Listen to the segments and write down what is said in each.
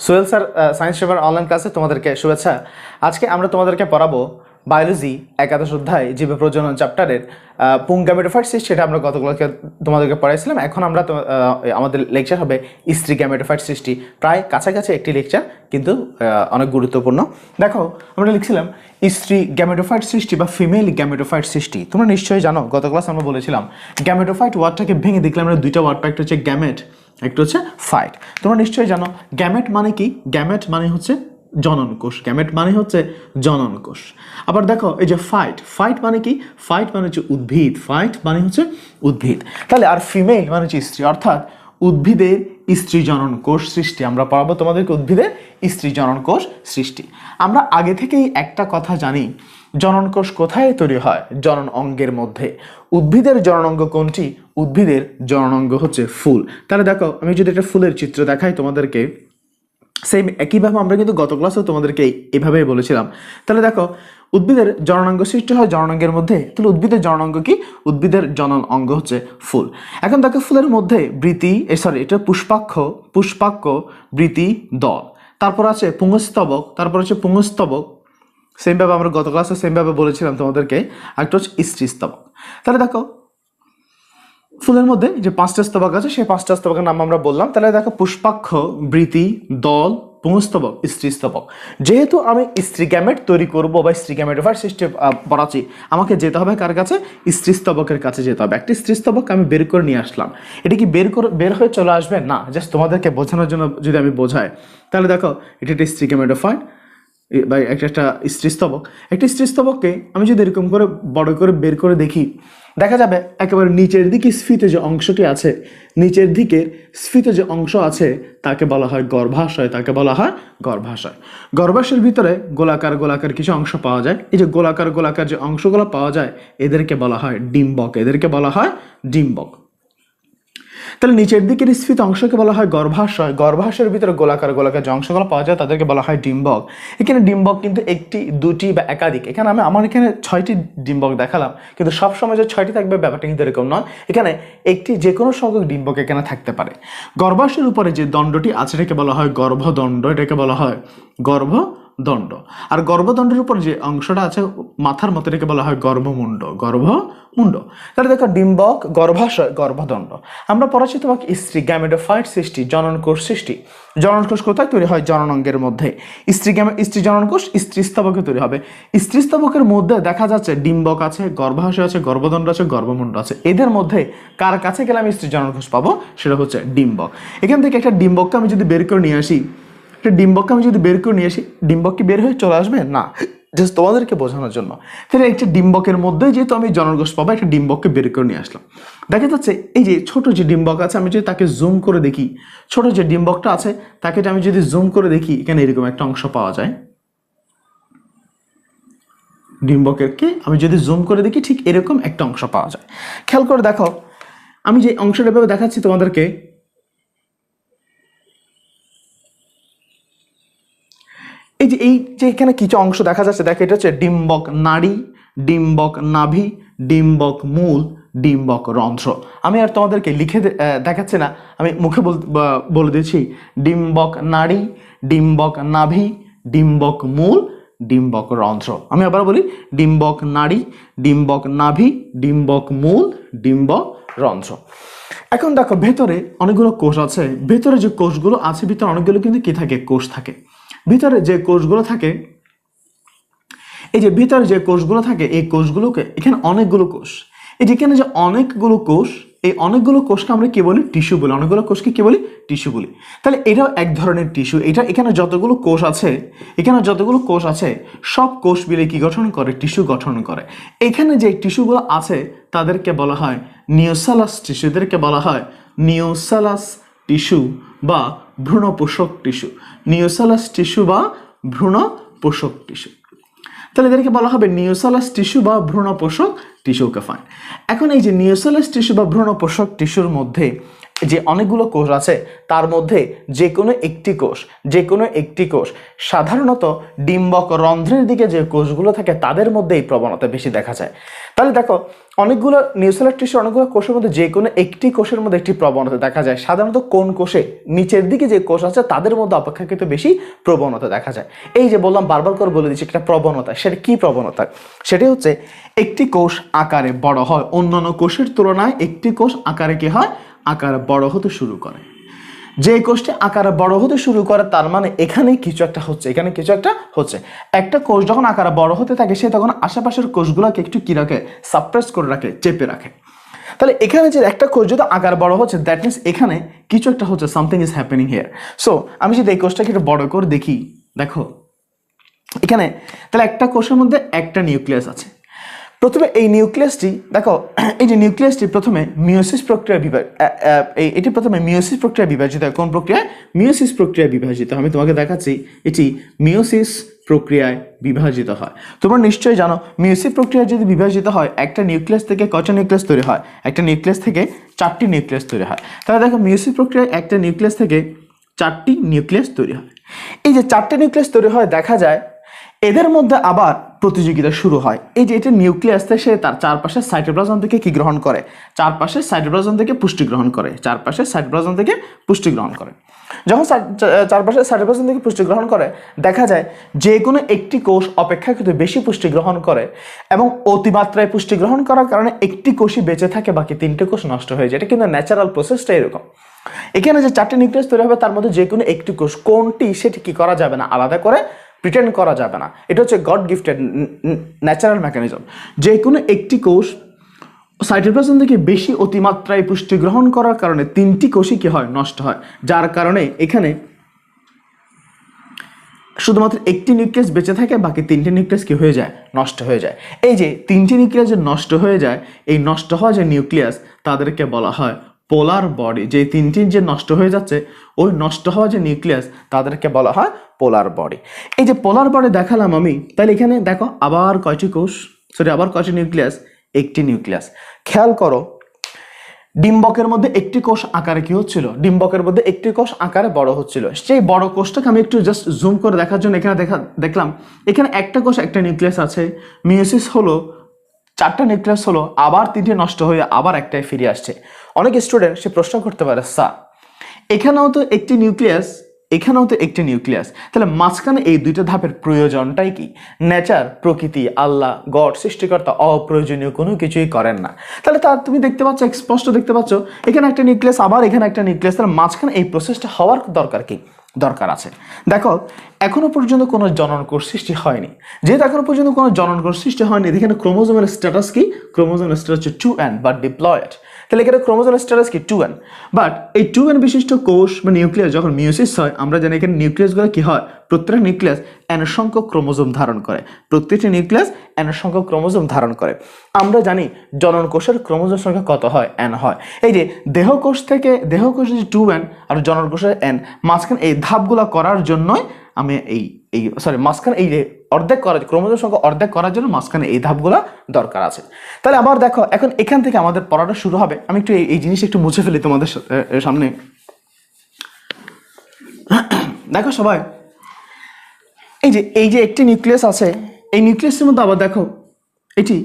Sohel sir science সেভার online ক্লাসে তোমাদেরকে শুভেচ্ছা। আজকে আমরা তোমাদেরকে পড়াবো বায়োলজি একাদশ অধ্যায় জীব প্রজনন চ্যাপ্টারের পুং গ্যামেটোফাইট সিস্ট। সেটা আমরা গতকালকে তোমাদেরকে পড়াইছিলাম। এখন আমরা আমাদের লেকচার হবে স্ত্রী গ্যামেটোফাইট সৃষ্টি। প্রায় কাছাকাছি একটি লেকচার, কিন্তু অনেক গুরুত্বপূর্ণ। দেখো, আমরা লিখছিলাম স্ত্রী গ্যামেটোফাইট সৃষ্টি বা ফিমেল গ্যামেটোফাইট সৃষ্টি। তোমরা নিশ্চয়ই জানো, গত ক্লাস আমরা বলেছিলাম গ্যামেটোফাইট ওয়ার্ডটাকে ভেঙে দেখলাম আমরা দুইটা ওয়ার্ড পাই, একটা হচ্ছে গ্যামেট, একটা হচ্ছে ফাইট। তোমরা নিশ্চয়ই জানো গ্যামেট মানে কি। গ্যামেট মানে হচ্ছে জনন কোষ। গ্যামেট মানে হচ্ছে জনন কোষ। আবার দেখো এই যে ফাইট, ফাইট মানে কি? ফাইট মানে হচ্ছে উদ্ভিদ। ফাইট মানে হচ্ছে উদ্ভিদ। তাহলে আর ফিমেল মানে হচ্ছে স্ত্রী, অর্থাৎ উদ্ভিদের স্ত্রী জনন কোষ সৃষ্টি। আমরা পড়াবো তোমাদেরকে উদ্ভিদের স্ত্রী জনন কোষ সৃষ্টি। আমরা আগে থেকেই একটা কথা জানি, জনন কোষ কোথায় তৈরি হয়? জনন অঙ্গের মধ্যে। উদ্ভিদের জনন অঙ্গ কোনটি? উদ্ভিদের জনন অঙ্গ হচ্ছে ফুল। তাহলে দেখো, আমি যদি একটা ফুলের চিত্র দেখাই তোমাদেরকে, সেম একইভাবে আমরা কিন্তু গত ক্লাসেও তোমাদেরকে এভাবেই বলেছিলাম। তাহলে দেখো, উদ্ভিদের জননাঙ্গ সৃষ্টি হয় জননাঙ্গের মধ্যে। তাহলে উদ্ভিদের জননাঙ্গ কি? উদ্ভিদের জনন অঙ্গ হচ্ছে ফুল। এখন দেখো, ফুলের মধ্যে বৃতি, এটা পুষ্পাক্ষ, পুষ্পাক্ষ, বৃতি, দল, তারপর আছে পুংস্তবক, তারপর হচ্ছে পুংস্তবক। সেমভাবে আমরা গত ক্লাসে সেমভাবে বলেছিলাম তোমাদেরকে। একটা হচ্ছে স্ত্রীস্তবক। তাহলে দেখো, ফুলের মধ্যে যে পাঁচটা স্তবক আছে, সেই পাঁচটা স্তবকের নাম আমরা বললাম। তাহলে দেখো, পুষ্পাক্ষ, বৃতি, দল, পুংস্তবক, স্ত্রীস্তবক। যেহেতু আমি স্ত্রী গ্যামেট তৈরি করব বা স্ত্রী গ্যামেটোফাইট সিস্টেম পড়াচ্ছি, আমাকে যেতে হবে কার কাছে? স্ত্রীস্তবকের কাছে যেতে হবে। একটি স্ত্রীস্তবক আমি বের করে নিয়ে আসলাম। এটা কি বের হয়ে চলে আসবে? না, জাস্ট তোমাদেরকে বোঝানোর জন্য যদি আমি বোঝাই, তাহলে দেখো, এটা একটা স্ত্রী গ্যামেটোফাইট বা একটা স্ত্রীস্তবক। একটি স্ত্রীস্তবককে আমি যদি এরকম করে বড় করে বের করে দেখি, দেখা যাবে একেবারে নিচের দিকে স্ফীত যে অংশটি আছে, নিচের দিকের স্ফীত যে অংশ আছে, তাকে বলা হয় গর্ভাশয়। তাকে বলা হয় গর্ভাশয়। গর্ভাশয়ের ভিতরে গোলাকার গোলাকার কিছু অংশ পাওয়া যায়। এই যে গোলাকার গোলাকার যে অংশগুলো পাওয়া যায়, এদেরকে বলা হয় ডিম্বক। এদেরকে বলা হয় ডিম্বক। তাহলে নিচের দিকের স্ফীত অংশকে বলা হয় গর্ভাশয়। গর্ভাশয়ের ভিতরে গোলাকার গোলাকার যে অংশগুলো পাওয়া যায়, তাদেরকে বলা হয় ডিম্বক। এখানে ডিম্বক কিন্তু একটি, দুটি বা একাধিক। এখানে আমার এখানে 6টি ডিম্বক দেখালাম, কিন্তু সবসময় যে 6টি থাকবে ব্যাপারটা কিন্তু এরকম নয়। এখানে একটি যে কোনো সংখ্যক ডিম্বক এখানে থাকতে পারে। গর্ভাশয়ের উপরে যে দণ্ডটি আছে, এটাকে বলা হয় গর্ভদণ্ড। এটাকে বলা হয় গর্ভদণ্ড। আর গর্ভদণ্ডের উপর যে অংশটা আছে মাথার মতো, এটাকে বলা হয় গর্ভমুণ্ড। গর্ভমুণ্ড। তাহলে দেখো, ডিম্বক, গর্ভাশয়, গর্ভদণ্ড। আমরা পড়াচ্ছি তোমাকে স্ত্রী গ্যামেটোফাইট সৃষ্টি, জনন কোষ সৃষ্টি। জনন কোষ কোথায় তৈরি হয়? জননাঙ্গের মধ্যে। স্ত্রী জনন কোষ স্ত্রীস্তবকে তৈরি হবে। স্ত্রীস্তবকের মধ্যে দেখা যাচ্ছে ডিম্বক আছে, গর্ভাশয় আছে, গর্ভদণ্ড আছে, গর্ভমুণ্ড আছে। এদের মধ্যে কার কাছে গেলে আমি স্ত্রী জনন কোষ পাবো? সেটা হচ্ছে ডিম্বক। এখান থেকে একটা ডিম্বককে আমি যদি বের করে নিয়ে আসি, ডিম্বক কি বের হয়ে চলে আসবে? না, জাস্ট তোমাদেরকে বোঝানোর জন্য। তাহলে একটা ডিম্বকের মধ্যে যেহেতু আমি জননকোষ পাবো, একটা ডিম্বককে বের করে নিয়ে আসলাম। দেখা যাচ্ছে এই যে ছোট যে ডিম্বক আছে, আমি যদি তাকে জুম করে দেখি, ছোট যে ডিম্বকটা আছে তাকে আমি যদি জুম করে দেখি, এখানে এরকম একটা অংশ পাওয়া যায়। ডিম্বকেরকে আমি যদি জুম করে দেখি, ঠিক এরকম একটা অংশ পাওয়া যায়। খেয়াল করে দেখো, আমি যে অংশটা এভাবে দেখাচ্ছি তোমাদেরকে, এই যে এখানে কিছু অংশ দেখা যাচ্ছে, দেখো, এটা হচ্ছে ডিম্বক নাড়ি, ডিম্বক নাভি, ডিম্বক মূল, ডিম্বক রন্ধ্র। আমি আর তোমাদেরকে লিখে দেখাচ্ছি না, আমি মুখে বলে দিচ্ছি। ডিম্বক নাড়ি, ডিম্বক নাভি, ডিম্বক মূল, ডিম্বক রন্ধ্র। আমি আবার বলি, ডিম্বক নাড়ি, ডিম্বক নাভি, ডিম্বক মূল, ডিম্বক রন্ধ্র। এখন দেখো, ভেতরে অনেকগুলো কোষ আছে। ভেতরে যে কোষগুলো আছে, ভিতরে অনেকগুলো কিন্তু কি থাকে? কোষ থাকে। ভিতরে যে কোষগুলো থাকে, এই যে ভিতরে যে কোষগুলো থাকে, এই কোষগুলোকে, এখানে অনেকগুলো কোষ, এই যেখানে যে অনেকগুলো কোষ, এই অনেকগুলো কোষকে আমরা কি বলি? টিস্যু বলি। অনেকগুলো কোষকে কি বলি? টিস্যু বলি। তাহলে এটাও এক ধরনের টিস্যু। এখানে যতগুলো কোষ আছে, সব কোষ মিলে কি গঠন করে? টিস্যু গঠন করে। এখানে যে টিস্যুগুলো আছে, তাদেরকে বলা হয় নিওসালাস টিস্যু। এদেরকে বলা হয় নিওসালাস টিস্যু বা ভ্রূণ পোষক টিস্যু। নিওসালাস টিস্যু বা ভ্রূণ পোষক টিস্যু। তাহলে এদেরকে বলা হবে নিওসালাস টিস্যু বা ভ্রূণ পোষক টিস্যু। ওকে, ফাইন। এখন এই যে নিওসালাস টিস্যু বা ভ্রূণ পোষক টিস্যুর মধ্যে যে অনেকগুলো কোষ আছে তার মধ্যে যে কোনো একটি কোষ সাধারণত ডিম্বক রন্ধ্রের দিকে যে কোষগুলো থাকে তাদের মধ্যে এই প্রবণতা বেশি দেখা যায়। তাহলে দেখো অনেকগুলো নিউসেলার টিস্যুর অনেকগুলো কোষের মধ্যে যে কোনো একটি কোষের মধ্যে একটি প্রবণতা দেখা যায়। সাধারণত কোন কোষে, নিচের দিকে যে কোষ আছে তাদের মধ্যে অপেক্ষাকৃত বেশি প্রবণতা দেখা যায়। এই যে বললাম, বারবার করে বলে দিচ্ছি, একটা প্রবণতা। সেটা কি প্রবণতা? সেটি হচ্ছে একটি কোষ আকারে বড় হয়, অন্যান্য কোষের তুলনায় একটি কোষ আকারে কি হয়, আকারে বড় হতে শুরু করে। যে কোষটি আকারে বড় হতে শুরু করে তার মানে এখানে কিছু একটা হচ্ছে, একটা কোষ যখন আকারে বড় হতে থাকে সে তখন আশেপাশের কোষগুলোকে একটু কি রাখে, সাপ্রেস করে রাখে, চেপে রাখে। তাহলে এখানে যে একটা কোষ যদি আকার বড় হচ্ছে, দ্যাট মিনস এখানে কিছু একটা হচ্ছে, something is happening here. So আমি যদি এই কোষটাকে একটু বড় করে দেখি, দেখো এখানে তাহলে একটা কোষের মধ্যে একটা নিউক্লিয়াস আছে। প্রথমে এই নিউক্লিয়াসটি দেখো, এই যে নিউক্লিয়াসটি প্রথমে মিওসিস প্রক্রিয়ায় এটি প্রথমে মিওসিস প্রক্রিয়ায় বিভাজিত হয়। কোন প্রক্রিয়ায়? মিওসিস প্রক্রিয়ায় বিভাজিত। আমি তোমাকে দেখাচ্ছি, এটি মিওসিস প্রক্রিয়ায় বিভাজিত হয়। তোমরা নিশ্চয়ই জানো মিওসিস প্রক্রিয়ায় যদি বিভাজিত হয় একটা নিউক্লিয়াস থেকে কয়টা নিউক্লিয়াস তৈরি হয়? একটা নিউক্লিয়াস থেকে 4টি নিউক্লিয়াস তৈরি হয়। তাহলে দেখো মিওসিস প্রক্রিয়ায় একটা নিউক্লিয়াস থেকে 4টি নিউক্লিয়াস তৈরি হয়। এই যে 4টি নিউক্লিয়াস তৈরি হয়, দেখা যায় এদের মধ্যে আবার প্রতিযোগিতা শুরু হয়। এই যে এটা নিউক্লিয়াস, সে তার চারপাশে সাইটোপ্লাজম থেকে কি গ্রহণ করে? চারপাশে সাইটোপ্লাজম থেকে পুষ্টি গ্রহণ করে। যখন চারপাশে সাইটোপ্লাজম থেকে পুষ্টি গ্রহণ করে, দেখা যায় যে কোনো একটি কোষ অপেক্ষাকৃত বেশি পুষ্টি গ্রহণ করে এবং অতিমাত্রায় পুষ্টি গ্রহণ করার কারণে একটি কোষই বেঁচে থাকে, বাকি 3টে কোষ নষ্ট হয়ে যায়। এটা কিন্তু ন্যাচারাল প্রসেসটা এরকম। এখানে যে 4টি নিউক্লিয়াস তৈরি হবে তার মধ্যে যে কোনো একটি কোষ, কোনটি সেটি কি করা যাবে না, আলাদা করে প্রিটেন্ড করা যাবে না। এটা হচ্ছে গড গিফটেড ন্যাচারাল মেকানিজম। যে কোনো একটি কোষ সাইটোপ্লাজম থেকে বেশি অতিমাত্রায় পুষ্টি গ্রহণ করার কারণে 3টি কোষই কি হয়, নষ্ট হয়। যার কারণে এখানে শুধুমাত্র একটি নিউক্লিয়াস বেঁচে থাকে, বাকি 3টে নিউক্লিয়াস কি হয়ে যায়, নষ্ট হয়ে যায়। এই যে 3টি নিউক্লিয়াস যে নষ্ট হয়ে যায়, এই নষ্ট হওয়া যে নিউক্লিয়াস তাদেরকে বলা হয় পোলার বডি। যে 3টি যে নষ্ট হয়ে যাচ্ছে, ওই নষ্ট হওয়া যে নিউক্লিয়াস তাদেরকে বলা হয় পোলার বডি। এই যে পোলার বডি দেখালাম আমি, তাহলে এখানে দেখো আবার কয়টি নিউক্লিয়াস? একটি নিউক্লিয়াস। খেয়াল করো ডিম্বকের মধ্যে একটি কোষ আকারে কি হচ্ছিল, ডিম্বকের মধ্যে একটি কোষ আকারে বড় হচ্ছিল। সেই বড় কোষটাকে আমি একটু জাস্ট জুম করে দেখার জন্য এখানে দেখলাম এখানে একটা কোষ একটা নিউক্লিয়াস আছে, মিওসিস হলো, 4টা নিউক্লিয়াস হলো, আবার 3টে নষ্ট হয়ে আবার একটাই ফিরে আসছে। অনেক স্টুডেন্ট সে প্রশ্ন করতে পারে, স্যার এখানেও তো একটি নিউক্লিয়াস, এখানেও তো একটি নিউক্লিয়াস, তাহলে মাঝখানে এই 2টা ধাপের প্রয়োজনটাই কি? নেচার, প্রকৃতি, আল্লাহ, গড, সৃষ্টিকর্তা অপ্রয়োজনীয় কোনো কিছুই করেন না। তাহলে তুমি দেখতে পাচ্ছ, স্পষ্ট দেখতে পাচ্ছ এখানে একটা নিউক্লিয়াস, আবার এখানে একটা নিউক্লিয়াস, তাহলে মাঝখানে এই প্রসেসটা হওয়ার দরকার কি? দরকার আছে। দেখো এখনো পর্যন্ত কোনো জননকোষ সৃষ্টি হয়নি। যেহেতু এখনো পর্যন্ত কোনো জননকোষ সৃষ্টি হয়নি, এখানে ক্রোমোজোমের স্ট্যাটাস কি? ক্রোমোজোমের স্ট্যাটাস হচ্ছে 2n বাট ডিপ্লয়েড। তাহলে এখানে ক্রোমোজোমের স্ট্যাটাস কি? 2n। বাট এই 2n বিশিষ্ট কোষ বা নিউক্লিয়াস যখন মিওসিস হয়, আমরা জানি এখানে নিউক্লিয়াসগুলো কি হয়, প্রত্যেকটা নিউক্লিয়াস n সংখ্যক ক্রোমোজোম ধারণ করে। প্রত্যেকটি নিউক্লিয়াস n সংখ্যক ক্রোমোজোম ধারণ করে। আমরা জানি জননকোষের ক্রোমোজোম সংখ্যা কত হয়? n হয়। এই যে দেহকোষ যে 2n আর জননকোষের n, মাঝখানে এই ধাপগুলো করার জন্যই আমি মাঝখানে এই যে ক্রোমোজোম সংখ্যা অর্ধেক করার জন্য মাঝখানে এই ধাপগুলো দরকার আছে। তাহলে আবার দেখো এখন এখান থেকে আমাদের পড়াটা শুরু হবে। আমি একটু এই জিনিসটা একটু মুছে ফেলি তোমাদের সামনে। দেখো সবাই, এই যে একটি নিউক্লিয়াস আছে, এই নিউক্লিয়াসের মধ্যে আবার দেখো এটি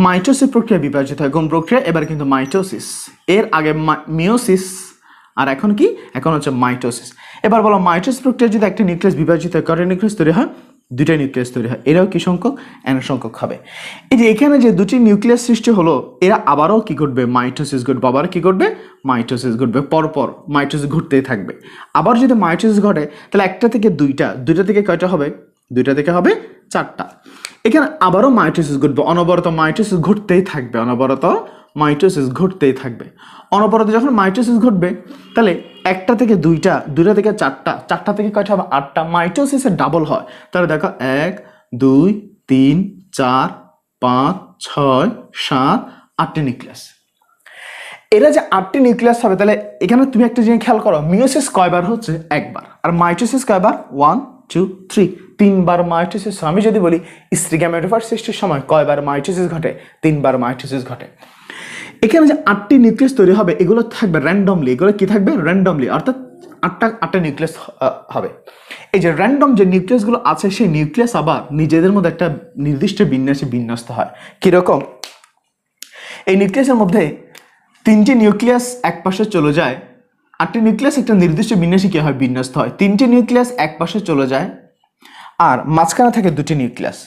মাইটোসিস প্রক্রিয়া বিভাজিত হয়। কোন প্রক্রিয়া? এবার কিন্তু মাইটোসিস। এর আগে মিওসিস, আর এখন কি? এখন হচ্ছে মাইটোসিস। এবার বলো মাইটোসিস প্রক্রিয়া যদি একটা নিউক্লিয়াস বিভাজিত হয়, কয়টা নিউক্লিয়াস তৈরি হয়? 2টা নিউক্লিয়াস তৈরি হয়। এরাও কি সংখ্যক? n সংখ্যক হবে। এই যে এখানে যে 2টি নিউক্লিয়াস সৃষ্টি হলো, এরা আবারও কি ঘটবে? মাইটোসিস ঘটবে। আবার কি ঘটবে? মাইটোসিস ঘটবে। পরপর মাইটোসিস ঘটতেই থাকবে। আবার যদি মাইটোসিস ঘটে তাহলে একটা থেকে 2টা থেকে কয়টা হবে? 2টা থেকে হবে 4টা। এখানে আবারও মাইটোসিস ঘটবে। অনবরত মাইটোসিস ঘটতেই থাকবে। অনবরত যখন মাইটোসিস ঘটবে, তাহলে 1টা থেকে 2টা, 2টা থেকে 4টা, 4টা থেকে কয়টা হবে? 8টা। মাইটোসিসের ডাবল হয়। তাহলে দেখো 1 2 3 4 5 6 7 8টি নিউক্লিয়াস। এরা যে 8টি নিউক্লিয়াস হবে, তাহলে এখানে তুমি একটা জিনিস খেয়াল করো, মিওসিস কয়বার হচ্ছে? একবার। আর মাইটোসিস কয়বার? 1 2 3, 3বার মাইটোসিস। আমি যদি বলি স্ত্রী গ্যামেটোফাইট সৃষ্টির সময় কয়বার মাইটোসিস ঘটে? 3বার মাইটোসিস ঘটে। এখানে যে 8টি নিউক্লিয়াস তৈরি হবে এগুলো থাকবে র্যান্ডমলি, এগুলো কি থাকবে র্যান্ডমলি, অর্থাৎ আটটা নিউক্লিয়াস হবে। এই যে র্যান্ডম যে নিউক্লিয়াসগুলো আছে সেই নিউক্লিয়াস আবার নিজেদের মধ্যে একটা নির্দিষ্ট বিন্যাসে বিন্যস্ত হয়। কিরকম? এই নিউক্লিয়াসের মধ্যে 3টি নিউক্লিয়াস এক পাশে চলে যায়, 8টি নিউক্লিয়াস একটা নির্দিষ্ট বিন্যাসে কি হয় বিন্যস্ত হয়। 3টি নিউক্লিয়াস এক পাশে চলে যায় আর মাঝখানে থাকে 2টি নিউক্লিয়াস,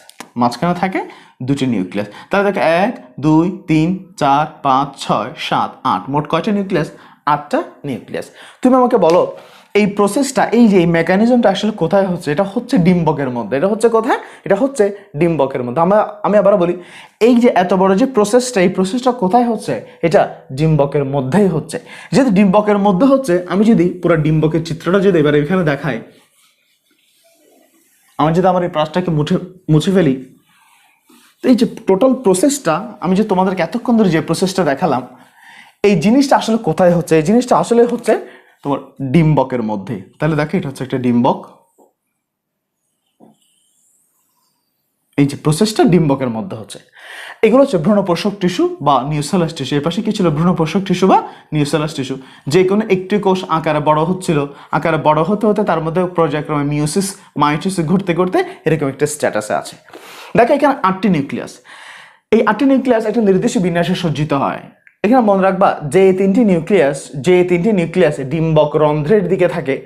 মাঝখানে থাকে 2টি নিউক্লিয়াস। তাহলে দেখো 1 2 3 4 5 6 7 8, মোট কয়টা নিউক্লিয়াস? 8টা নিউক্লিয়াস। তুমি আমাকে বলো এই প্রসেসটা, এই যে মেকানিজমটা আসলে কোথায় হচ্ছে? এটা হচ্ছে ডিম্বকের মধ্যে। এটা হচ্ছে কোথায়? এটা হচ্ছে ডিম্বকের মধ্যে। আমি আবার বলি, এই যে এত বড় যে প্রসেসটা, এই প্রসেসটা কোথায় হচ্ছে? এটা ডিম্বকের মধ্যেই হচ্ছে। যেহেতু ডিম্বকের মধ্যে হচ্ছে, আমি যদি পুরো ডিম্বকের চিত্রটা যদি এবার এখানে দেখাই, আমি যদি আমার এই প্রাসটাকে মুছে ফেলি, এই যে টোটাল প্রসেসটা আমি যে তোমাদেরকে এতক্ষণ ধরে যে প্রসেসটা দেখালাম, এই জিনিসটা আসলে কোথায় হচ্ছে? এই জিনিসটা আসলে হচ্ছে তোমার ডিম্বকের মধ্যে। তাহলে দেখো এটা হচ্ছে একটা ডিম্বক, এই যে প্রসেসটা ডিম্বকের মধ্যে হচ্ছে। এগুলো হচ্ছে ভ্রূণপোষক টিস্যু বা নিউসেলাস টিস্যু। এর পাশে কি ছিল? ভ্রূণপোষক টিস্যু বা নিউসেলাস টিস্যু। যে কোনো একটি কোষ আকারে বড় হচ্ছিল, আকারে বড় হতে হতে তার মধ্যে পর্যায়ক্রমে মিওসিস মাইটোসিস ঘটতে ঘটতে এরকম একটা স্ট্যাটাসে আছে। দেখো এখানে 8টি নিউক্লিয়াস, এই 8টি নিউক্লিয়াস একটা নির্দিষ্ট বিন্যাসে সজ্জিত হয়। এখানে মনে রাখবা যে 3টি নিউক্লিয়াস ডিম্বক রন্ধ্রের দিকে থাকে,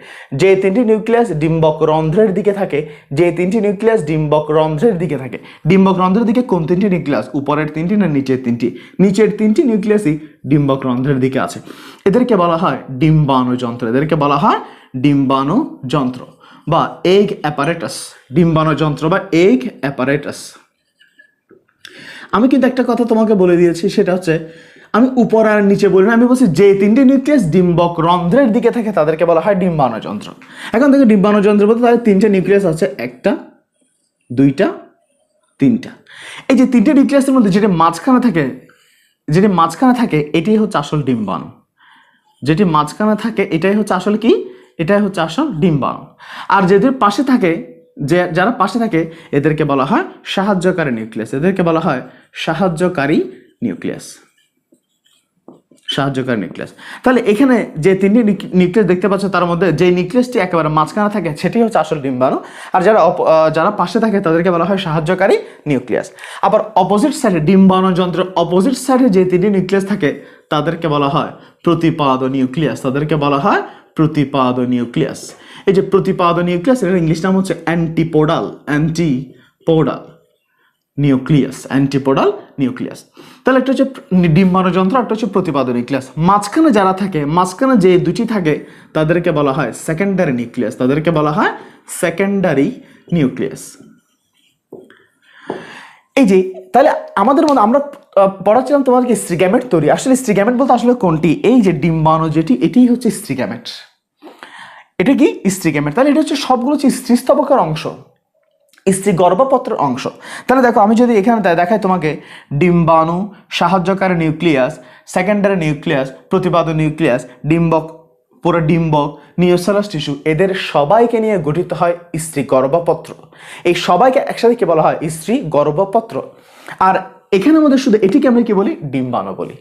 যে 3টি নিউক্লিয়াস ডিম্বক রন্ধ্রের দিকে থাকে, যে 3টি নিউক্লিয়াস ডিম্বক রন্ধ্রের দিকে থাকে। ডিম্বক রন্ধ্রের দিকে কোন 3টি নিউক্লিয়াস? উপরের 3টি না নিচের 3টি? নিচের 3টি নিউক্লিয়াসই ডিম্বক রন্ধ্রের দিকে আছে। এদেরকে বলা হয় ডিম্বাণু যন্ত্র, এদেরকে বলা হয় ডিম্বাণু যন্ত্র বা এগ অ্যাপারেটাস। ডিম্বাণু যন্ত্র বা এগ অ্যাপারেটাস। আমি কিন্তু একটা কথা তোমাকে বলে দিয়েছি, সেটা হচ্ছে আমি উপর আর নিচে বলি না, আমি বলছি যে 3টি নিউক্লিয়াস ডিম্বক রন্ধ্রের দিকে থাকে তাদেরকে বলা হয় ডিম্বাণু যন্ত্র। এখন দেখো ডিম্বাণু যন্ত্র বলতে তাদের 3টে নিউক্লিয়াস আছে, 1টা 2টা 3টা। এই যে 3টে নিউক্লিয়াসের মধ্যে যেটি মাঝখানে থাকে এটাই হচ্ছে আসল ডিম্বাণু। যেটি মাঝখানে থাকে এটাই হচ্ছে আসলে কি? এটাই হচ্ছে আসল ডিম্বাণু। আর যাদের পাশে থাকে, যারা পাশে থাকে এদেরকে বলা হয় সাহায্যকারী নিউক্লিয়াস, এদেরকে বলা হয় সাহায্যকারী নিউক্লিয়াস। তাহলে এখানে যে 3টি নিউক্লিয়াস দেখতে পাচ্ছ তার মধ্যে যে নিউক্লিয়াসটি একেবারে মাঝখানে থাকে সেটাই হচ্ছে আসল ডিম্বাণু, আর যারা পাশে থাকে তাদেরকে বলা হয় সাহায্যকারী নিউক্লিয়াস। আবার অপোজিট সাইডে ডিম্বাণু যন্ত্রের অপোজিট সাইডে যে 3টি নিউক্লিয়াস থাকে তাদেরকে বলা হয় প্রতিপাদ নিউক্লিয়াস, তাদেরকে বলা হয় প্রতিপাদ নিউক্লিয়াস। এই যে প্রতিপাদ নিউক্লিয়াস, এর ইংলিশ নাম হচ্ছে অ্যান্টিপোডাল নিউক্লিয়াস, অ্যান্টিপোডাল নিউক্লিয়াস। তাহলে একটা হচ্ছে ডিম্বাণু যন্ত্র, একটা হচ্ছে প্রতিপাদ নিউক্লিয়াস। মাঝখানে যারা থাকে, মাঝখানে যে 2টি থাকে তাদেরকে বলা হয় সেকেন্ডারি নিউক্লিয়াস, তাদেরকে বলা হয় সেকেন্ডারি নিউক্লিয়াস। এই যে তাহলে আমাদের মধ্যে আমরা পড়াচ্ছিলাম তোমাদেরকে স্ত্রী গ্যামেট তৈরি। আসলে স্ত্রী গ্যামেট বলতে আসলে কোনটি? এই যে ডিম্বাণু যেটি, এটিই হচ্ছে স্ত্রী গ্যামেট। এটা কি? স্ত্রী গ্যামেট। তাহলে এটা হচ্ছে সবগুলো হচ্ছে স্ত্রীস্তবকের অংশ, স্ত্রী গর্ভপত্রের অংশ। তাহলে দেখো আমি যদি এখানে দেখাই তোমাকে ডিম্বাণু, সাহায্যকারী নিউক্লিয়াস, সেকেন্ডারি নিউক্লিয়াস, প্রতিপাদ নিউক্লিয়াস, ডিম্বক, পুরো ডিম্বক, নিউসেলাস টিস্যু, এদের সবাইকে নিয়ে গঠিত হয় স্ত্রী গর্ভপত্র। এই সবাইকে একসাথে কি বলা হয়? স্ত্রী গর্ভপত্র। আর এখানের মধ্যে শুধু এটিকে আমরা কি বলি? ডিম্বাণু বলি।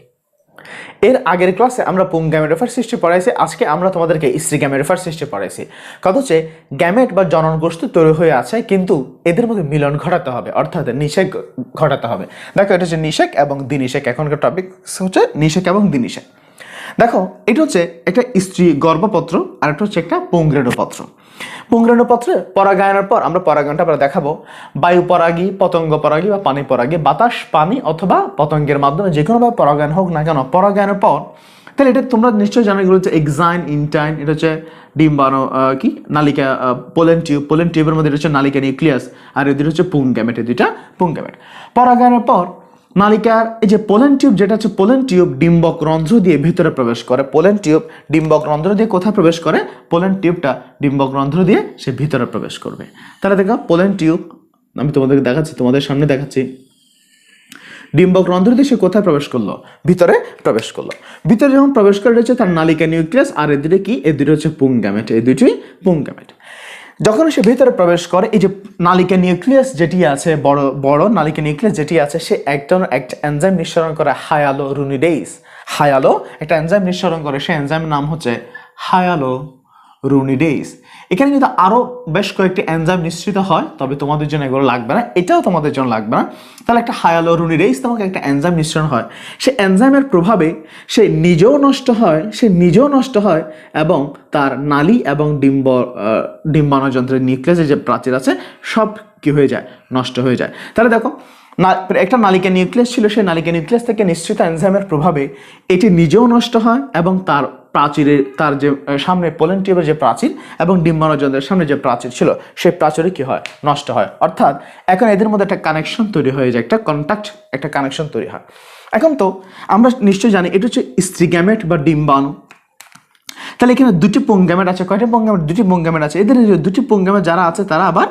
এর আগের ক্লাসে আমরা পুংগ্যামেটোফাইট সিস্টেম পড়াইছি, আজকে আমরা তোমাদেরকে স্ত্রী গ্যামেটোফাইট সিস্টেম পড়াইছি। কথা হচ্ছে গ্যামেট বা জননগোষ্ঠী তৈরি হয়ে আছে, কিন্তু এদের মধ্যে মিলন ঘটাতে হবে, অর্থাৎ নিষেক ঘটাতে হবে। দেখো এটা হচ্ছে নিষেক এবং দ্বিনিষেক। এখনকার টপিক হচ্ছে নিষেক এবং দ্বিনিষেক। দেখো এটা হচ্ছে একটা স্ত্রী গর্ভপত্র আর একটা হচ্ছে একটা পুংরেণুপত্র। পুংরেণুপত্রে পরাগায়নের পর আমরা পরাগায়নটা আমরা দেখাবো বায়ু পরাগী, পতঙ্গ পরাগী বা পানি পরাগী, বাতাস, পানি অথবা পতঙ্গের মাধ্যমে যে কোনোভাবে পরাগায়ন হোক না কেন, পরাগায়নের পর তাহলে এটা তোমরা নিশ্চয়ই জানো, এগুলো হচ্ছে এক্সাইন, ইনটাইন। এটা হচ্ছে ডিম্বাণু কি নালিকা, পোলেন টিউবের মধ্যে এটা হচ্ছে নালিকা নিউক্লিয়াস, আর এদের হচ্ছে পুংগ্যামেট, এই দুইটা পুংগ্যামেট। পরাগায়নের পর নালিকার এই যে পোলেন টিউব, যেটা হচ্ছে পোলেন টিউব ডিম্বক রন্ধ্র দিয়ে ভিতরে প্রবেশ করে। পোলেন টিউব ডিম্বক রন্ধ্র দিয়ে কোথায় প্রবেশ করে? পোলেন টিউবটা ডিম্বক রন্ধ্র দিয়ে সে ভিতরে প্রবেশ করবে। তাহলে দেখো পোলেন টিউব আমি তোমাদেরকে দেখাচ্ছি, তোমাদের সামনে দেখাচ্ছি। ডিম্বক রন্ধ্র দিয়ে সে কোথায় প্রবেশ করলো? ভিতরে প্রবেশ করলো। ভিতরে যখন প্রবেশ করে হচ্ছে তার নালিকা নিউক্লিয়াস, আর এদিকে কি? এদিকে হচ্ছে পুংগ্যামেট, এই দুটোই পুংগ্যামেট। যখন সে ভিতরে প্রবেশ করে, এই যে নালিকা নিউক্লিয়াস যেটি আছে, বড় বড় নালিকা নিউক্লিয়াস যেটি আছে, সে একটা এনজাইম নিঃসরণ করে হায়ালুরোনিডেজ। হায়ালো একটা এনজাইম নিঃসরণ করে, সেই এনজাইমের নাম হচ্ছে হায়ালুরোনিডেজ। এখানে কিন্তু আরো বেশ কয়েকটি এনজাইম নিঃসৃত হয়, তবে তোমাদের জন্য এগুলো লাগবে না, এটাও তোমাদের জন্য লাগবে না। তাহলে একটা হায়ালুরোনিডেজ তোমাকে একটা এনজাইম নিঃসরণ হয়, সে এনজাইমের প্রভাবে সে নিজেও নষ্ট হয় এবং তার নালী এবং ডিম্বাণু যন্ত্রের নিউক্লিয়াসের যে প্রাচীর আছে সব কি হয়ে যায়, নষ্ট হয়ে যায়। তাহলে দেখো, একটা নালিকা নিউক্লিয়াস ছিল, সেই নালিকা নিউক্লিয়াস থেকে নিঃসৃত এনজাইমের প্রভাবে এটি নিজেও নষ্ট হয় এবং তার প্রাচীরের, তার যে সামনে পোলেন টিউবের যে প্রাচীর এবং ডিম্বাণু যন্ত্রের সামনে যে প্রাচীর ছিল, সেই প্রাচীরে কি হয়, নষ্ট হয়। অর্থাৎ এখন এদের মধ্যে একটা কানেকশন তৈরি হয়ে যায়, একটা কানেকশন তৈরি হয়। এখন তো আমরা নিশ্চয়ই জানি এটা হচ্ছে স্ত্রী গ্যামেট বা ডিম্বাণু। তাহলে এখানে দুটি পুংগ্যামেট আছে, কয়টা পুংগ্যামেট? দুটি পুংগ্যামেট আছে। এদের দুটি পুংগ্যামেট যারা আছে তারা আবার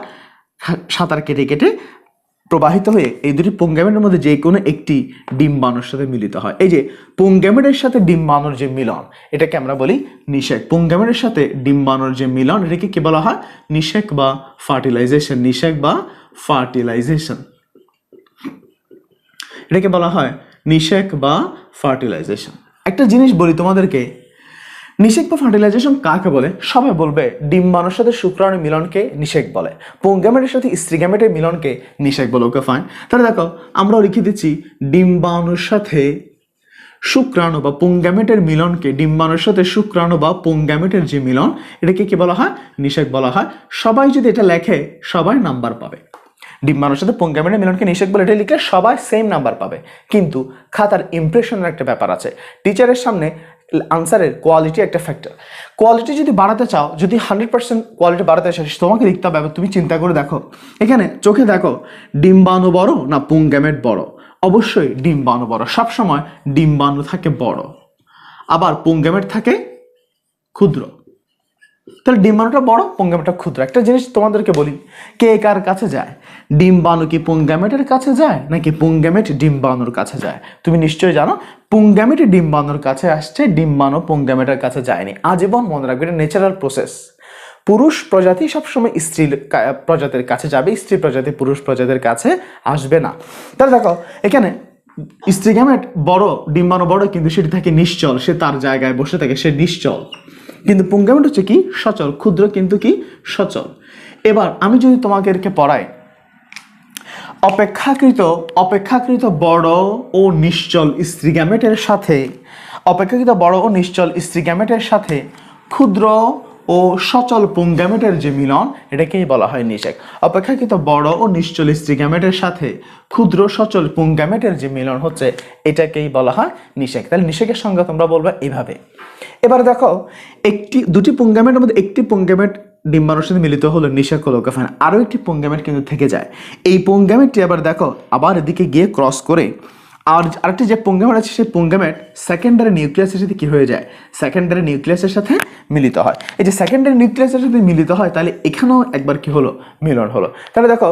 সাঁতার কেটে কেটে প্রবাহিত হয়ে এই দুটি পুংগ্যামেটের মধ্যে যে কোনো একটি ডিম্বাণুর সাথে মিলিত হয়। এই যে পুংগ্যামেটের সাথে ডিম্বাণুর যে মিলন, এটাকে আমরা বলি নিষেক। পুংগ্যামেটের সাথে ডিম্বাণুর যে মিলন, এটাকে কি বলা হয়? নিষেক বা ফার্টিলাইজেশন। নিষেক বা ফার্টিলাইজেশন, এটাকে বলা হয় নিষেক বা ফার্টিলাইজেশন। একটা জিনিস বলি তোমাদেরকে, নিষেক বা ফার্টিলাইজেশন কাকে বলে? সবাই বলবে ডিম্বাণুর সাথে শুক্রাণু মিলনকে নিষেক বলে, পুংগ্যামেটের সাথে স্ত্রী গ্যামেটের মিলনকে নিষেক বলে। Okay fine. তাহলে দেখো, আমরাও লিখে দিচ্ছি ডিম্বাণুর সাথে শুক্রাণু বা পুংগ্যামেটের মিলনকে, ডিম্বাণুর সাথে শুক্রাণু বা পুংগ্যামেটের যে মিলন, এটাকে কি বলা হয়? নিষেক বলা হয়। সবাই যদি এটা লেখে সবাই নাম্বার পাবে। ডিম্বাণুর সাথে পুংগ্যামেটের মিলনকে নিষেক বলে এটা লিখলে সবাই সেম নাম্বার পাবে। কিন্তু খাতার ইমপ্রেশনের একটা ব্যাপার আছে, টিচারের সামনে আনসারের কোয়ালিটি একটা ফ্যাক্টর। কোয়ালিটি যদি বাড়াতে চাও, যদি 100% কোয়ালিটি বাড়াতে চাও, তোমাকে লিখতে হবে। তুমি চিন্তা করে দেখো, এখানে চোখে দেখো ডিম্বাণু বড় না পুংগ্যামেট বড়? অবশ্যই ডিম্বাণু বড়। সবসময় ডিম্বাণু থাকে বড়, আবার পুংগ্যামেট থাকে ক্ষুদ্র। তাহলে ডিম্বাণুটা বড়, পুংগ্যামেটটা ক্ষুদ্র। একটা জিনিস তোমাদেরকে বলি, কে কার কাছে যায়? ডিম্বাণু কি পুংগ্যামেটের কাছে যায় নাকি পুংগ্যামেট ডিম্বাণুর কাছে যায়? তুমি নিশ্চয়ই জানো পুংগ্যামেট ডিম্বাণুর কাছে আসছে, ডিম্বাণু পুংগ্যামেটের কাছে যায়নি। আজীবন মনে রাখবে, এটা ন্যাচারাল প্রসেস। পুরুষ প্রজাতি সবসময় স্ত্রী প্রজাতির কাছে যাবে, স্ত্রী প্রজাতি পুরুষ প্রজাতির কাছে আসবে না। তাহলে দেখো, এখানে স্ত্রী গ্যামেট বড়, ডিম্বাণু বড়, কিন্তু সেটি থাকে নিশ্চল, সে তার জায়গায় বসে থাকে, সে নিশ্চল। কিন্তু পুংগ্যামেট হচ্ছে কি? সচল, ক্ষুদ্র কিন্তু কি? সচল। এবার আমি যদি তোমাকে এরকে পড়াই, অপেক্ষাকৃত বড় ও নিশ্চল স্ত্রী গ্যামেটের সাথে, অপেক্ষাকৃত বড় ও নিশ্চল স্ত্রী গ্যামেটের সাথে ক্ষুদ্র ও সচল পুংগ্যামেটের যে মিলন, এটাকেই বলা হয় নিষেক। অপেক্ষাকৃত বড় ও নিশ্চল স্ত্রী গ্যামেটের সাথে ক্ষুদ্র সচল পুংগ্যামেটের যে মিলন হচ্ছে, এটাকেই বলা হয় নিষেক। তাহলে নিষেকের সংজ্ঞা তোমরা বলবে এইভাবে। এবার দেখো, দুটি পুংগ্যামেটের মধ্যে একটি পুংগ্যামেট ডিম্বাণুর সাথে মিলিত হলো, নিষেক হলো। Okay fine. আরও একটি পুংগ্যামেট কিন্তু থেকে যায়। এই পুংগ্যামেটটি আবার দেখো আবার এদিকে গিয়ে ক্রস করে আরেকটি যে পুংগ্যামেট আছে, সেই পুংগ্যামেট সেকেন্ডারি নিউক্লিয়াসের সাথে কি হয়ে যায়? সেকেন্ডারি নিউক্লিয়াসের সাথে মিলিত হয়। এই যে সেকেন্ডারি নিউক্লিয়াসের সাথে মিলিত হয়, তাহলে এখানেও একবার কি হলো? মিলন হলো। তাহলে দেখো,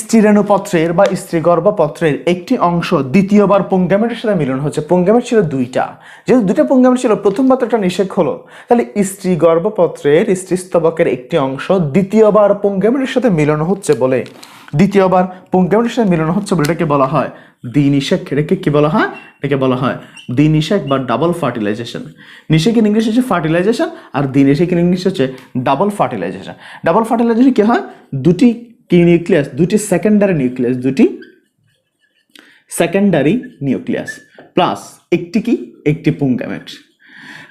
স্ত্রীরেণুপত্রের বা স্ত্রীগর্ভপত্রের একটি অংশ দ্বিতীয়বার পুংগ্যামেটের সাথে মিলন হচ্ছে। পুংগ্যামেট ছিল দুইটা, যেহেতু দুইটা পুংগ্যামেট ছিল, প্রথম পাত্রটা নিষেক হলো। তাহলে স্ত্রীগর্ভপত্রের স্ত্রীস্তবকের একটি অংশ দ্বিতীয়বার পুংগ্যামেটের সাথে মিলন হচ্ছে বলে, দ্বিতীয়বার পুংগ্যামেটের সাথে মিলন হচ্ছে বলে এটাকে বলা হয় দ্বিনিষেক। এটাকে কি বলা হয়? এটাকে বলা হয় দ্বিনিষেক বা ডাবল ফার্টিলাইজেশন। নিষেক ইন ইংলিশ হচ্ছে ফার্টিলাইজেশন, আর দ্বিনিষেক ইন ইংলিশ হচ্ছে ডাবল ফার্টিলাইজেশন। ডাবল ফার্টিলাইজেশন কি হয়? দুটি নিউক্লিয়াস, দুটি সেকেন্ডারি নিউক্লিয়াস প্লাস একটি পুংগ্যামেট।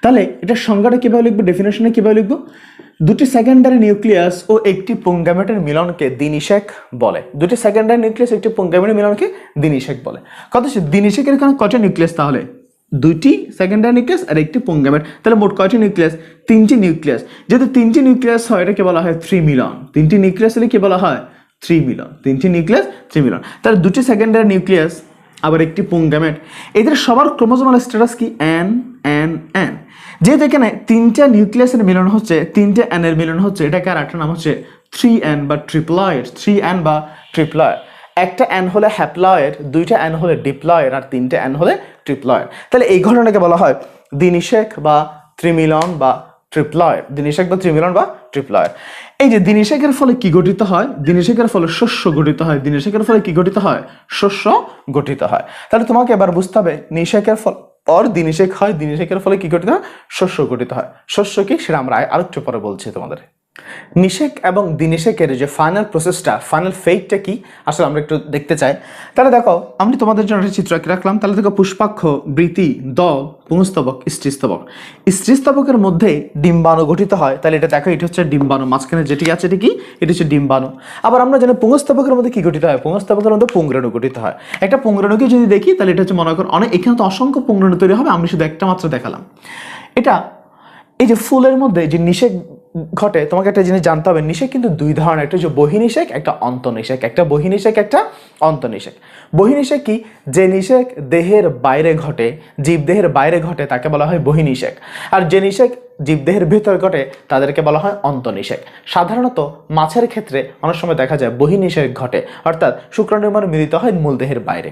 তাহলে এটা সংজ্ঞাটা কিভাবে লিখবো? ডেফিনেশনে কিভাবে লিখবো? দুটি সেকেন্ডারি নিউক্লিয়াস ও একটি পুংগ্যামেটের মিলনকে দ্বিনিষেক বলে। দুটি সেকেন্ডারি নিউক্লিয়াস একটি পুংগ্যামেটের মিলনকে দ্বিনিষেক বলে। কত? দ্বিনিষেকের এখানে কয়টা নিউক্লিয়াস? তাহলে দুইটি সেকেন্ডারি নিউক্লিয়াস আর একটি পুংগ্যামেট। তাহলে মোট কয়টি নিউক্লিয়াস? তিনটি নিউক্লিয়াস। যেহেতু তিনটি নিউক্লিয়াস হয়, এটাকে বলা হয় ত্রিমিলন। তিনটি নিউক্লিয়াস হলে কি বলা হয়? ত্রিমিলন। তিনটি নিউক্লিয়াস ত্রিমিলন। তাহলে দুটি সেকেন্ডারি নিউক্লিয়াস আবার একটি পুংগ্যামেট, এদের সবার ক্রোমোজোমাল স্ট্যাটাস কি? N N N। যেহেতু এখানে তিনটা নিউক্লিয়াসের মিলন হচ্ছে, তিনটা N এর মিলন হচ্ছে, এটাকে আর একটা নাম হচ্ছে 3N বা ট্রিপ্লয়েড। 3N বা ট্রিপ্লয়েড। একটা N হলে হ্যাপ্লয়েড, দুইটা N হলে ডিপ্লয়েড, আর তিনটা N হলে ট্রিপ্লয়েড। তাহলে এই ঘটনাকে বলা হয় দ্বিনিষেক বা ত্রিমিলন বা ট্রিপ্লয়েড। দ্বিনিষেক বা ত্রিমিলন বা ট্রিপ্লয়েড। এই যে দিনিশেকের ফলে কি গঠিত হয়, দিনিশেকের ফলে শস্য গঠিত হয়, দিনিশেকের ফলে কি গঠিত হয়, শস্য গঠিত হয়। তাহলে তোমাকে এবার বুঝতে হবে নিষেকের ফল অর দিনিশেক হয়, দিনিশেকের ফলে কি গঠিত হয়, শস্য গঠিত হয়। শস্য কি সেটা আমরা আরেকটু পরে বলছি তোমাদের। নিষেক এবং দিনিশেকের যে ফাইনাল প্রসেসটা, ফাইনাল ফেটটা কি আসলে আমরা একটু দেখতে চাই। তাহলে দেখো আমি তোমাদের জন্য একটা চিত্র আঁকে রাখলাম। তাহলে দেখো পুষ্পাক্ষ, বৃতি, দল, পুংস্তবক, স্ত্রীস্তবক। স্ত্রীস্তবকের মধ্যে ডিম্বাণু গঠিত হয়। তাহলে এটা দেখো, এটা হচ্ছে ডিম্বাণু, মাঝখানে যেটি আছে এটি কি, এটা হচ্ছে ডিম্বাণু। আবার আমরা জানি পুংস্তবকের মধ্যে কি গঠিত হয়, পুংস্তবকের মধ্যে পুংরেণু গঠিত হয়। একটা পুংরেণুকে যদি দেখি তাহলে এটা হচ্ছে মনে করো অনেক, এখানে তো অসংখ্য পুংরেণু তৈরি হবে, আমি শুধু একটা মাত্র দেখালাম। এটা এই যে ফুলের মধ্যে যে নিষেক ঘটে, তোমাকে একটা জিনিস জানতে হবে, নিষেক কিন্তু দুই ধরনের, একটা হচ্ছে বহিনিষেক, একটা অন্তনিষেক। একটা বহিনিষেক, একটা অন্তনিষেক। বহিনিষেক কি, যে নিষেক দেহের বাইরে ঘটে, জীবদেহের বাইরে ঘটে তাকে বলা হয় বহিনিষেক। আর যে নিষেক জীবদেহের ভিতর ঘটে তাদেরকে বলা হয় অন্তনিষেক। সাধারণত মাছের ক্ষেত্রে অনেক সময় দেখা যায় বহিনিষেক ঘটে, অর্থাৎ শুক্রাণুময় মিলিত হয় মূলদেহের বাইরে।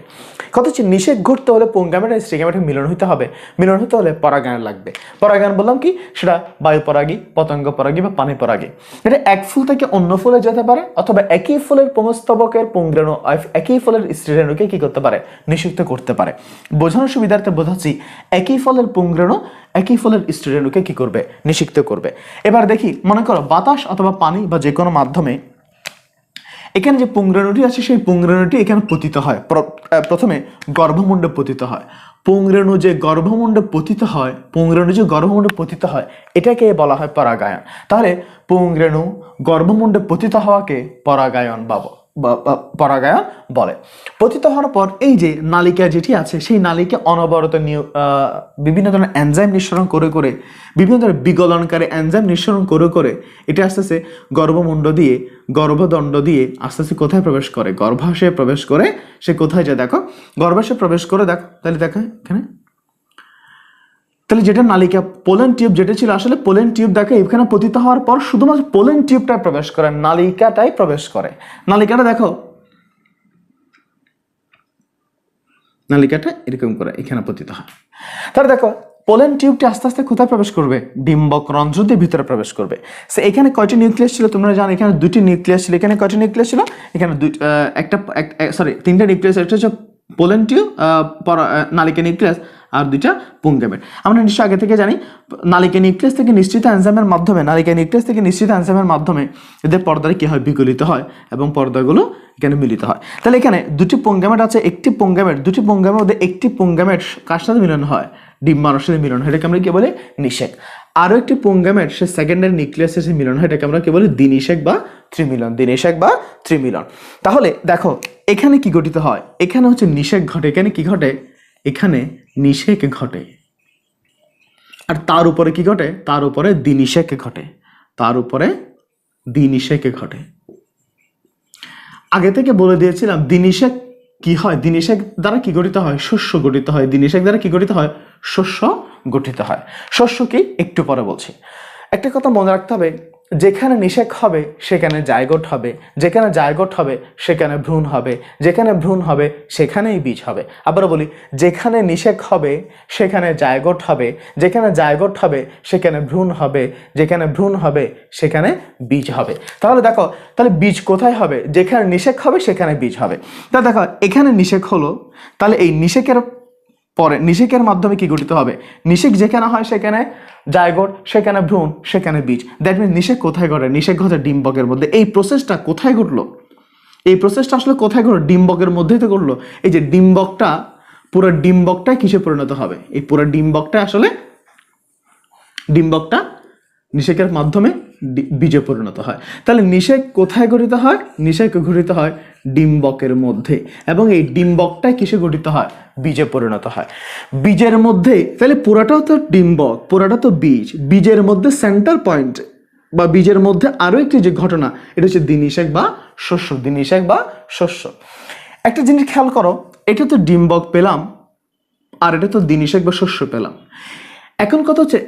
কথা হচ্ছে নিষেক ঘটতে হলে পুংগামেট আর স্ত্রীগামেটের মিলন হতে হবে। মিলন হতে হলে পরাগায়ন লাগবে। পরাগায়ন বললাম কি, সেটা বায়ু পরাগী, পতঙ্গ পরাগী বা পানি পরাগী। এটা এক ফুল থেকে অন্য ফুলে যেতে পারে, অথবা একই ফুলের পুংস্তবকের পুংরেণু একই ফুলের স্ত্রীরেণুকে কি করতে পারে, নিষিক্ত করতে পারে। বোঝানোর সুবিধার্থে বোঝাচ্ছি, একই ফলের পুংরেণু একই ফলের স্ত্রীরেণুকে কি করবে, নিষিক্ত করবে। এবার দেখি, মনে করো বাতাস অথবা পানি বা যে কোনো মাধ্যমে এখানে যে পুংরেণুটি আছে সেই পুংরেণুটি এখানে পতিত হয়। প্রথমে গর্ভমুণ্ডে পতিত হয়। পুংরেণু যে গর্ভমুণ্ডে পতিত হয়, পুংরেণু যে গর্ভমুণ্ডে পতিত হয়, এটাকে বলা হয় পরাগায়ন। তাহলে পুংরেণু গর্ভমুণ্ডে পতিত হওয়াকে পরাগায়ন পরাগায়ন বলে। পতিত হওয়ার পর এই যে নালিকা যেটি আছে, সেই নালিকা অনবরত বিভিন্ন ধরনের এনজাইম নিঃসরণ করে করে, বিভিন্ন ধরনের বিগলনকারী এনজাইম নিঃসরণ করে করে এটা আস্তে আস্তে গর্ভমুণ্ড দিয়ে, গর্ভদণ্ড দিয়ে আস্তে আস্তে কোথায় প্রবেশ করে, গর্ভাশয়ে প্রবেশ করে। সে কোথায় যায় দেখো, গর্ভাশয়ে প্রবেশ করে। দেখো তাহলে দেখো এখানে, তাহলে যেটা নালিকা পোলেন টিউব যেটা ছিল, আসলে পোলেন টিউব দেখো এখানে পতিত হওয়ার পর শুধুমাত্র পোলেন টিউবটাই প্রবেশ করে, নালিকাটাই প্রবেশ করে। নালিকাটা দেখো, নালিকাটা এরকম করে এখানে পতিত হয়। তাহলে দেখো পোলেন টিউবটি আস্তে আস্তে কোথায় প্রবেশ করবে, ডিম্বক রন্ধ্র দিয়ে ভিতরে প্রবেশ করবে। সে এখানে কয়টি নিউক্লিয়াস ছিল তোমরা জানো, এখানে দুটি নিউক্লিয়াস ছিল। এখানে কয়টি নিউক্লিয়াস ছিল, এখানে তিনটা নিউক্লিয়াস। একটা হচ্ছে পোলেন টিউব, নালিকা নিউক্লিয়াস, আর দুইটা পুংগামেট। আমরা নিশ্চয় আগে থেকে জানি, নালিকা নিউক্লিয়াস থেকে নিশ্চিত এনজাইমের মাধ্যমে, নালিকা নিউক্লিয়াস থেকে নিশ্চিত এনজাইমের মাধ্যমে এদের পর্দায় কি হয়, বিগলিত হয় এবং পর্দাগুলো এখানে মিলিত হয়। তাহলে এখানে দুটি পুংগামেট আছে, একটি পুংগামেট, দুটি পুংগামের মধ্যে একটি পুংগামেট কার সাথে মিলন হয়, ডিম্বাণুর সাথে মিলন হয়, এটাকে আমরা কি বলি, নিষেক। আরো একটি পুংগামেট সে সেকেন্ডারি নিউক্লিয়াসের সাথে মিলন হয়, এটাকে আমরা কি বলি, দ্বিনিষেক বা ত্রিমিলন, দ্বিনিষেক বা ত্রিমিলন। তাহলে দেখো এখানে কি গঠিত হয়, এখানে হচ্ছে নিষেক ঘটে। এখানে কি ঘটে, এখানে নিষেক ঘটে। আর তার উপরে কি ঘটে, তার উপরে দ্বিনিষেক ঘটে, তার উপরে দ্বিনিষেক ঘটে। আগে থেকে বলে দিয়েছিলাম দ্বিনিষেক কি হয়, দ্বিনিষেক দ্বারা কি গঠিত হয়, শস্য গঠিত হয়। দ্বিনিষেক দ্বারা কি গঠিত হয়, শস্য গঠিত হয়। শস্য কি একটু পরে বলছি। একটা কথা মনে রাখতে হবে, যেখানে নিষেক হবে সেখানে জাইগোট হবে, যেখানে জাইগোট হবে সেখানে ভ্রূণ হবে, যেখানে ভ্রূণ হবে সেখানেই বীজ হবে। আবারও বলি, যেখানে নিষেক হবে সেখানে জাইগোট হবে, যেখানে জাইগোট হবে সেখানে ভ্রূণ হবে, যেখানে ভ্রূণ হবে সেখানে বীজ হবে। তাহলে দেখো, তাহলে বীজ কোথায় হবে, যেখানে নিষেক হবে সেখানে বীজ হবে। তা দেখো এখানে নিষেক হলো, তাহলে এই নিষেকের পরে নিষেকের মাধ্যমে কি গঠিত হবে, নিষেক যেখানে হয় সেখানে জাইগোট, সেখানে ভ্রূণ, সেখানে বীজ। দ্যাট মিনস নিষেক কোথায় ঘটে, নিষেক ঘটে ডিম্বকের মধ্যে। এই প্রসেসটা কোথায় ঘটলো, এই প্রসেসটা আসলে কোথায় ঘটলো, ডিম্বকের মধ্যেই তো ঘটলো। এই যে ডিম্বকটা, পুরো ডিম্বকটাই কিসে পরিণত হবে, এই পুরো ডিম্বকটা আসলে, ডিম্বকটা নিষেকের মাধ্যমে বীজে পরিণত হয়। তাহলে নিষেক কোথায় গঠিত হয়, নিষেক গঠিত হয় ডিম্বকের মধ্যে, এবং এই ডিম্বকটাই কিসে গঠিত হয়, বীজে পরিণত হয়। বীজের মধ্যে, তাহলে পুরাটাও তো ডিম্বক, পুরাটা তো বীজ, বীজের মধ্যে সেন্টার পয়েন্ট বা বীজের মধ্যে আরো একটি যে ঘটনা, এটা হচ্ছে দ্বিনিষেক বা শস্য, দ্বিনিষেক বা শস্য। একটা জিনিস খেয়াল করো, এটা তো ডিম্বক পেলাম আর এটা তো দ্বিনিষেক বা শস্য পেলাম। এখন কথা হচ্ছে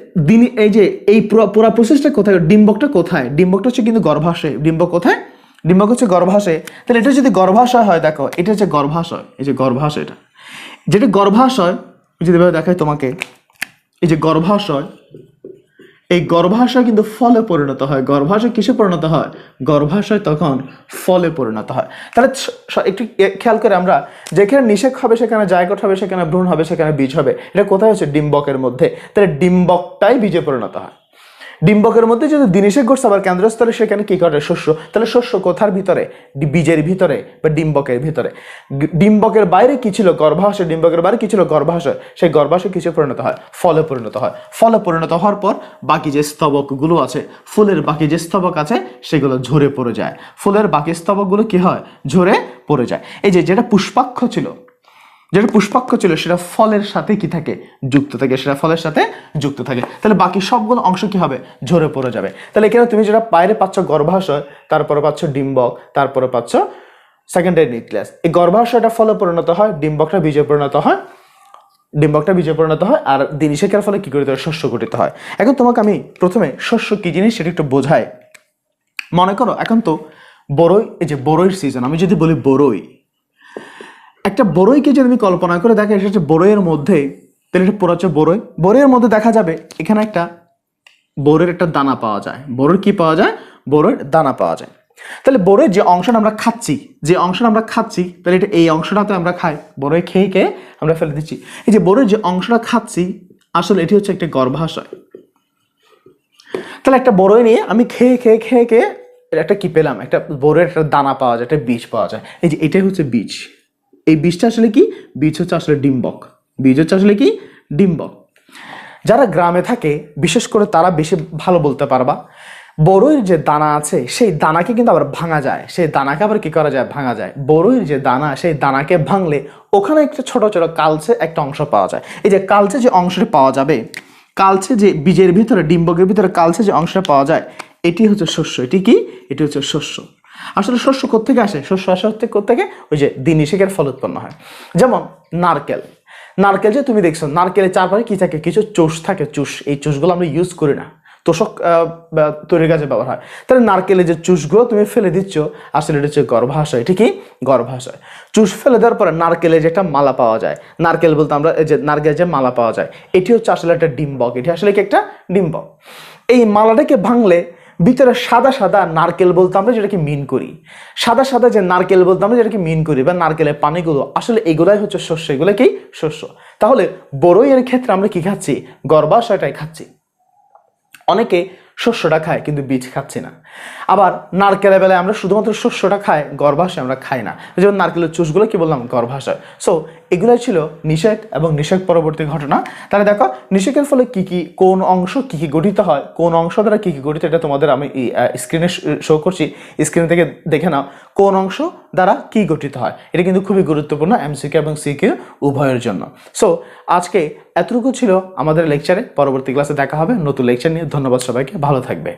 এই যে এই পুরো প্রসেসটা কোথায়, ডিম্বকটা কোথায়, ডিম্বকটা হচ্ছে কিন্তু গর্ভাশয়। ডিম্বক কোথায়, ডিম্বক হচ্ছে গর্ভাশয়। তাহলে এটা যদি গর্ভাশয় হয়, দেখো এটা হচ্ছে গর্ভাশয়, এই যে গর্ভাশয়, এটা যেটা গর্ভাশয় যদি দেখায় তোমাকে, এই যে গর্ভাশয়, এই গর্ভাশয় কিন্তু ফলে পরিণত হয়। গর্ভাশয় কিসে পরিণত হয়? গর্ভাশয় তখন ফলে পরিণত হয়। তাহলে একটু খেয়াল করে আমরা, যেখানে নিষেক হবে সেখানে জায়গোট হবে, সেখানে ভ্রূণ হবে, সেখানে বীজ হবে। এটা কোথায় হচ্ছে? ডিম্বকের মধ্যে। তাহলে ডিম্বকটাই বীজে পরিণত হয়। ডিম্বকের মধ্যে যদি দিনিষেক ঘটছে আবার কেন্দ্রস্থলে সেখানে কি করে? শস্য। তাহলে শস্য কোথার ভিতরে? বীজের ভিতরে বা ডিম্বকের ভিতরে। ডিম্বকের বাইরে কি ছিল? গর্ভাশয়। ডিম্বকের বাইরে কি ছিল? গর্ভাশয়। সেই গর্ভাশয় কিসে পরিণত হয়? ফলে পরিণত হয়। ফলে পরিণত হওয়ার পর বাকি যে স্তবকগুলো আছে, ফুলের বাকি যে স্তবক আছে সেগুলো ঝরে পড়ে যায়। ফুলের বাকি স্তবকগুলো কি হয়? ঝরে পড়ে যায়। এই যে যেটা পুষ্পাক্ষ ছিল, যেটা পুষ্পাক্ষ ছিল সেটা ফলের সাথে কি থাকে? যুক্ত থাকে। সেটা ফলের সাথে যুক্ত থাকে। তাহলে বাকি সবগুলো অংশ কি হবে? ঝরে পড়ে যাবে। তাহলে এখানে তুমি যেটা বাইরে পাচ্ছ গর্ভাশয়, তারপরে পাচ্ছ ডিম্বক, তারপরে পাচ্ছ সেকেন্ডারি নিউক্লিয়াস। এই গর্ভাশয়টা ফলে পরিণত হয়, ডিম্বকটা বীজে পরিণত হয়, ডিম্বকটা বীজে পরিণত হয়, আর দিনিষেকের ফলে কি গঠিত হয়? শস্য গঠিত হয়। এখন তোমাকে আমি প্রথমে শস্য কি জিনিস সেটা একটু বোঝাই। মনে করো এখন তো বড়ই, এই যে বড়ইয়ের সিজন, আমি যদি বলি বড়ই, একটা বড়ইকে যদি আমি কল্পনা করে দেখি এটা হচ্ছে বড়ইয়ের মধ্যে, তাহলে এটা পুরো হচ্ছে বড়ই। বড়ইয়ের মধ্যে দেখা যাবে এখানে একটা বড়ইয়ের একটা দানা পাওয়া যায়। বড়ইয়ের কি পাওয়া যায়? বড়ইয়ের দানা পাওয়া যায়। তাহলে বড়ইয়ের যে অংশটা আমরা খাচ্ছি, যে অংশটা আমরা খাচ্ছি, তাহলে এটা এই অংশটাতে আমরা খাই। বড়ই খেয়ে খেয়ে আমরা ফেলে দিচ্ছি। এই যে বড়ইয়ের যে অংশটা খাচ্ছি, আসলে এটি হচ্ছে একটা গর্ভাশয়। তাহলে একটা বড়ই নিয়ে আমি খেয়ে খেয়ে খেয়ে খেয়ে একটা কি পেলাম? একটা বড়ইয়ের একটা দানা পাওয়া যায়, একটা বীজ পাওয়া যায়। এই যে এটাই হচ্ছে বীজ। এই বীজটা আসলে কি? বীজ হচ্ছে আসলে ডিম্বক। বীজ হচ্ছে আসলে কি? ডিম্বক। যারা গ্রামে থাকে বিশেষ করে তারা বেশি ভালো বলতে পারবা। বড়ইয়ের যে দানা আছে সেই দানাকে কিন্তু আবার ভাঙা যায়। সেই দানাকে আবার কি করা যায়? ভাঙা যায়। বড়ইয়ের যে দানা, সেই দানাকে ভাঙলে ওখানে একটা ছোট ছোট কালচে একটা অংশ পাওয়া যায়। এই যে কালচে যে অংশটি পাওয়া যাবে, কালচে যে বীজের ভিতরে, ডিম্বকের ভিতরে কালচে যে অংশটা পাওয়া যায়, এটি হচ্ছে শস্য। এটি কি? এটি হচ্ছে শস্য। আসলে শস্য কোত্থেকে আসে? শস্য আসে হচ্ছে কোত্থেকে? ওই যে দিনিষেকের ফল উৎপন্ন হয়। যেমন নারকেল। নারকেল যে তুমি দেখছো, নারকেলের চারপাশে কি থাকে? কিছু চুষ থাকে। চুষ, এই চুষগুলো আমরা ইউজ করি না, তোষক তৈরির কাজে ব্যবহার হয়। তাহলে নারকেলের যে চুষগুলো তুমি ফেলে দিচ্ছ, আসলে এটা হচ্ছে গর্ভাশয়। এটি কি? গর্ভাশয়। চুষ ফেলে দেওয়ার পরে নারকেলের যে একটা মালা পাওয়া যায়, নারকেল বলতে আমরা এই যে নারকেলের যে মালা পাওয়া যায়, এটি হচ্ছে আসলে একটা ডিম্বক। এটি আসলে কি? একটা ডিম্বক। এই মালাটাকে ভাঙলে ভিতরে সাদা সাদা নারকেল বলতে আমরা যেটাকে মিন করি, সাদা সাদা যে নারকেল বলতে আমরা যেটাকে মিন করি, বা নারকেলের পানিগুলো, আসলে এগুলাই হচ্ছে শস্য। এগুলো কি? শস্য। তাহলে বড়ইয়ের ক্ষেত্রে আমরা কি খাচ্ছি? গর্ভাশয়টাই খাচ্ছি। অনেকে শস্যটা খায় কিন্তু বীজ খাচ্ছে না। আবার নারকেলের বেলায় আমরা শুধুমাত্র শস্যটা খাই, গর্ভাশয় আমরা খাই না। যেমন নারকেলের চুষগুলো কি বললাম? গর্ভাশয়। সো এগুলোই ছিল নিষেক এবং নিষেক পরবর্তী ঘটনা। তাহলে দেখো নিষেকের ফলে কি কি, কোন অংশ কি কি গঠিত হয়, কোন অংশ দ্বারা কি কি গঠিত, এটা তোমাদের আমি স্ক্রিনে শো করছি, স্ক্রিন থেকে দেখে নাও কোন অংশ দ্বারা কি গঠিত হয়। এটা কিন্তু খুবই গুরুত্বপূর্ণ এমসিকিউ এবং সিকিউ উভয়ের জন্য। সো আজকে এতটুকু ছিল আমাদের লেকচারে। পরবর্তী ক্লাসে দেখা হবে নতুন লেকচার নিয়ে। ধন্যবাদ সবাইকে, ভালো থাকবে।